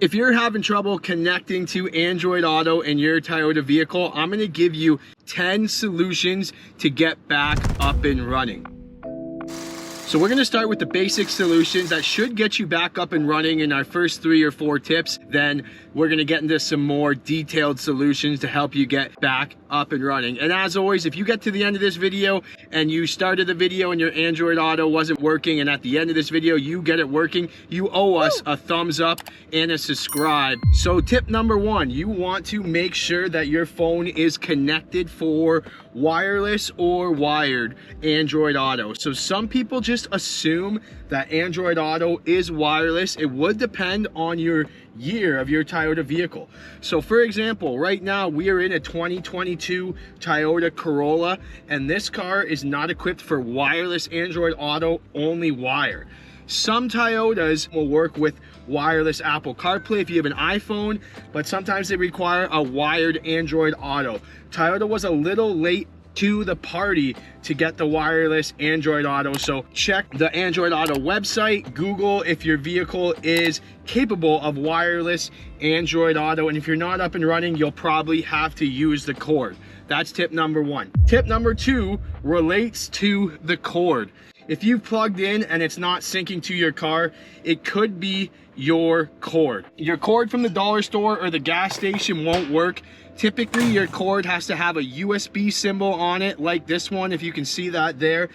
If you're having trouble connecting to Android Auto in your Toyota vehicle, I'm gonna give you 10 solutions to get back up and running. So we're gonna start with the basic solutions that should get you back up and running in our first 3 or 4 tips. Then we're gonna get into some more detailed solutions to help you get back up and running. And as always, if you get to the end of this video and you started the video and your Android Auto wasn't working, and at the end of this video you get it working, you owe us a thumbs up and a subscribe. So tip number 1, you want to make sure that your phone is connected for wireless or wired Android Auto. So some people just assume that Android Auto is wireless. It would depend on your year of your Toyota vehicle. So for example, right now we are in a 2022 Toyota Corolla, and this car is not equipped for wireless Android Auto, only wire. Some Toyotas will work with wireless Apple CarPlay if you have an iPhone, but sometimes they require a wired Android Auto. Toyota was a little late to the party to get the wireless Android Auto, so check the Android Auto website, Google if your vehicle is capable of wireless Android Auto, and if you're not up and running, you'll probably have to use the cord. That's tip number 1. Tip number 2 relates to the cord. If you've plugged in and it's not syncing to your car, it could be your cord. Your cord from the dollar store or the gas station won't work. Typically, your cord has to have a USB symbol on it, like this one, if you can see that there,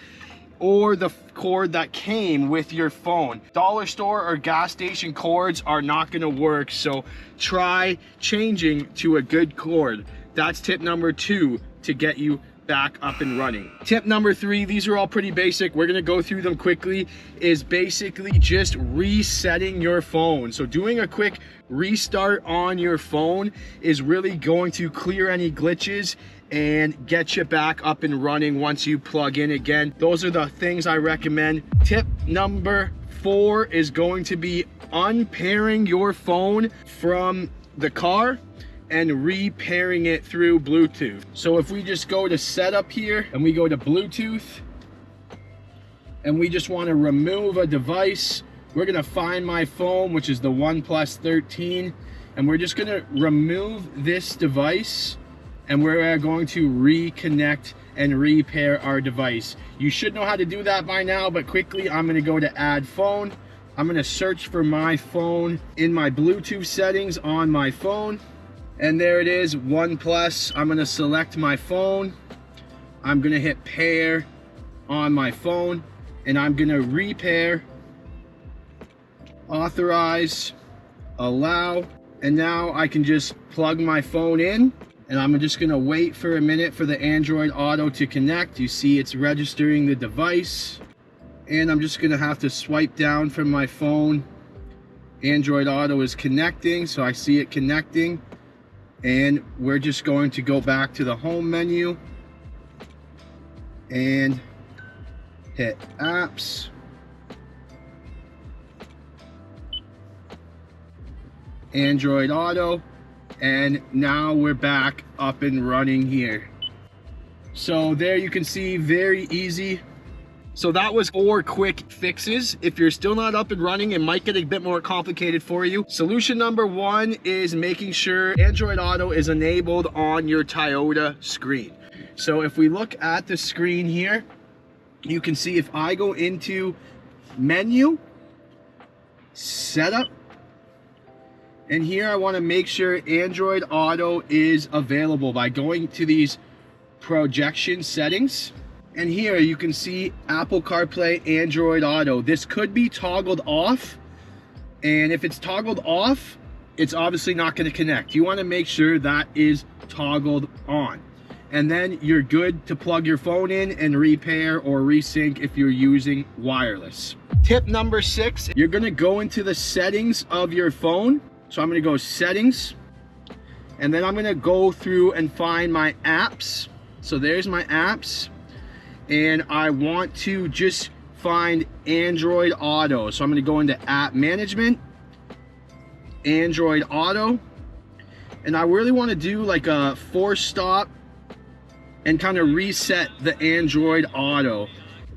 or the cord that came with your phone. Dollar store or gas station cords are not gonna work, so try changing to a good cord. That's tip number 2 to get you back up and running. Tip number 3, these are all pretty basic, we're gonna go through them quickly, is basically just resetting your phone. So doing a quick restart on your phone is really going to clear any glitches and get you back up and running once you plug in again. Those are the things I recommend. Tip number 4 is going to be unpairing your phone from the car and repairing it through Bluetooth. So if we just go to setup here and we go to Bluetooth and we just want to remove a device, we're gonna find my phone, which is the OnePlus 13, and we're just gonna remove this device and we're going to reconnect and repair our device. You should know how to do that by now, but quickly I'm gonna go to add phone. I'm gonna search for my phone in my Bluetooth settings on my phone. And there it is, OnePlus. I'm gonna select my phone. I'm gonna hit pair on my phone, and I'm gonna repair, authorize, allow, and now I can just plug my phone in, and I'm just gonna wait for a minute for the Android Auto to connect. You see it's registering the device, and I'm just gonna have to swipe down from my phone. Android Auto is connecting, so I see it connecting. And we're just going to go back to the home menu and hit apps, Android Auto, and now we're back up and running here. So there you can see, very easy. So that was 4 quick fixes. If you're still not up and running, it might get a bit more complicated for you. Solution number 1 is making sure Android Auto is enabled on your Toyota screen. So if we look at the screen here, you can see if I go into menu, setup, and here I want to make sure Android Auto is available by going to these projection settings. And here you can see Apple CarPlay, Android Auto. This could be toggled off, and if it's toggled off, it's obviously not going to connect. You want to make sure that is toggled on, and then you're good to plug your phone in and repair or resync if you're using wireless. Tip number 6, you're going to go into the settings of your phone. So I'm going to go settings, and then I'm going to go through and find my apps. So there's my apps. And I want to just find Android Auto. So I'm going to go into app management, Android Auto, and I really want to do like a force stop and kind of reset the Android Auto.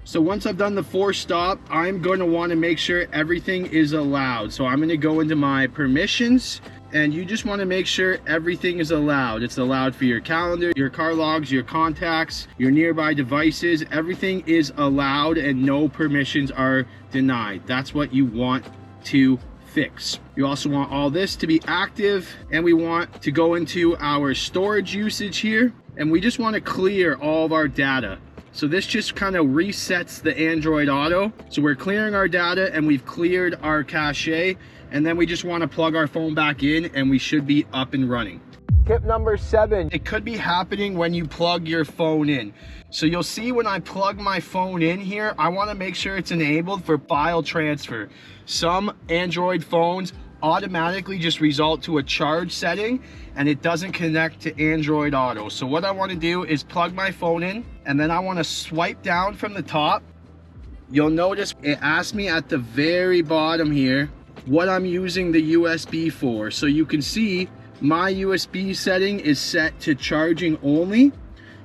So once I've done the force stop, I'm going to want to make sure everything is allowed. So I'm going to go into my permissions, and you just want to make sure everything is allowed. It's allowed for your calendar, your car logs, your contacts, your nearby devices. Everything is allowed and no permissions are denied. That's what you want to fix. You also want all this to be active, and we want to go into our storage usage here, and we just want to clear all of our data. So this just kind of resets the Android Auto. So we're clearing our data and we've cleared our cache, and then we just want to plug our phone back in and we should be up and running. Tip number 7, it could be happening when you plug your phone in. So you'll see when I plug my phone in here, I want to make sure it's enabled for file transfer. Some Android phones automatically just result to a charge setting and it doesn't connect to Android Auto. So what I want to do is plug my phone in, and then I want to swipe down from the top. You'll notice it asks me at the very bottom here what I'm using the USB for. So you can see my USB setting is set to charging only.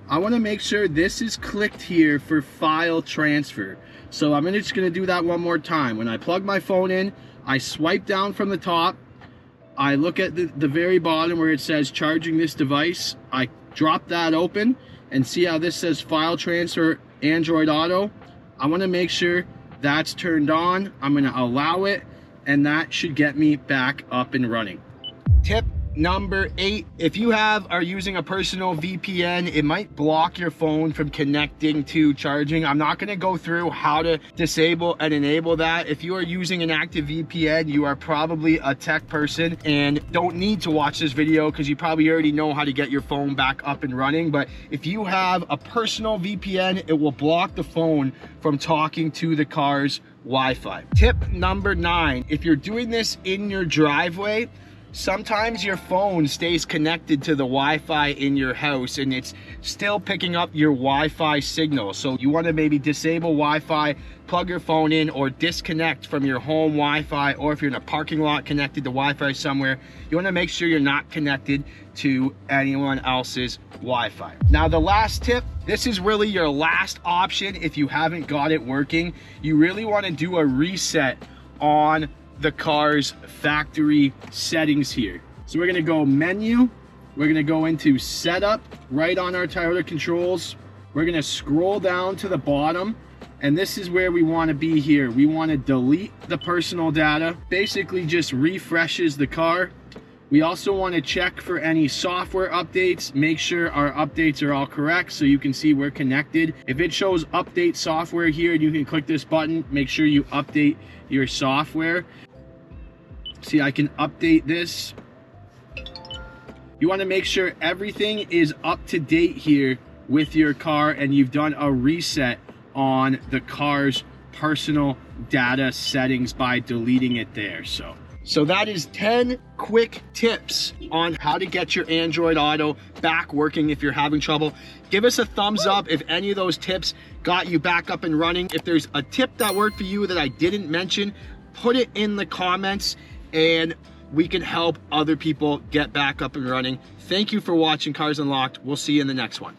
I want to make sure this is clicked here for file transfer. So I'm just going to do that one more time. When I plug my phone in, I swipe down from the top, I look at the very bottom where it says charging this device, I drop that open and see how this says file transfer Android Auto. I want to make sure that's turned on. I'm going to allow it, and that should get me back up and running. Tip number 8, if you are using a personal VPN, it might block your phone from connecting to charging. I'm not going to go through how to disable and enable that. If you are using an active VPN, you are probably a tech person and don't need to watch this video because you probably already know how to get your phone back up and running. But if you have a personal VPN, it will block the phone from talking to the car's Wi-Fi. Tip number 9, if you're doing this in your driveway, sometimes your phone stays connected to the Wi-Fi in your house and it's still picking up your Wi-Fi signal. So you want to maybe disable Wi-Fi, plug your phone in, or disconnect from your home Wi-Fi, or if you're in a parking lot connected to Wi-Fi somewhere, you want to make sure you're not connected to anyone else's Wi-Fi. Now the last tip, this is really your last option if you haven't got it working. You really want to do a reset on the car's factory settings here. So we're going to go menu, we're going to go into setup right on our Toyota controls. We're going to scroll down to the bottom, and this is where we want to be here. We want to delete the personal data, basically just refreshes the car. We also want to check for any software updates, make sure our updates are all correct so you can see we're connected. If it shows update software here, you can click this button, make sure you update your software. See, I can update this. You want to make sure everything is up to date here with your car and you've done a reset on the car's personal data settings by deleting it there. So that is 10 quick tips on how to get your Android Auto back working if you're having trouble. Give us a thumbs up if any of those tips got you back up and running. If there's a tip that worked for you that I didn't mention, put it in the comments and we can help other people get back up and running. Thank you for watching Cars Unlocked. We'll see you in the next one.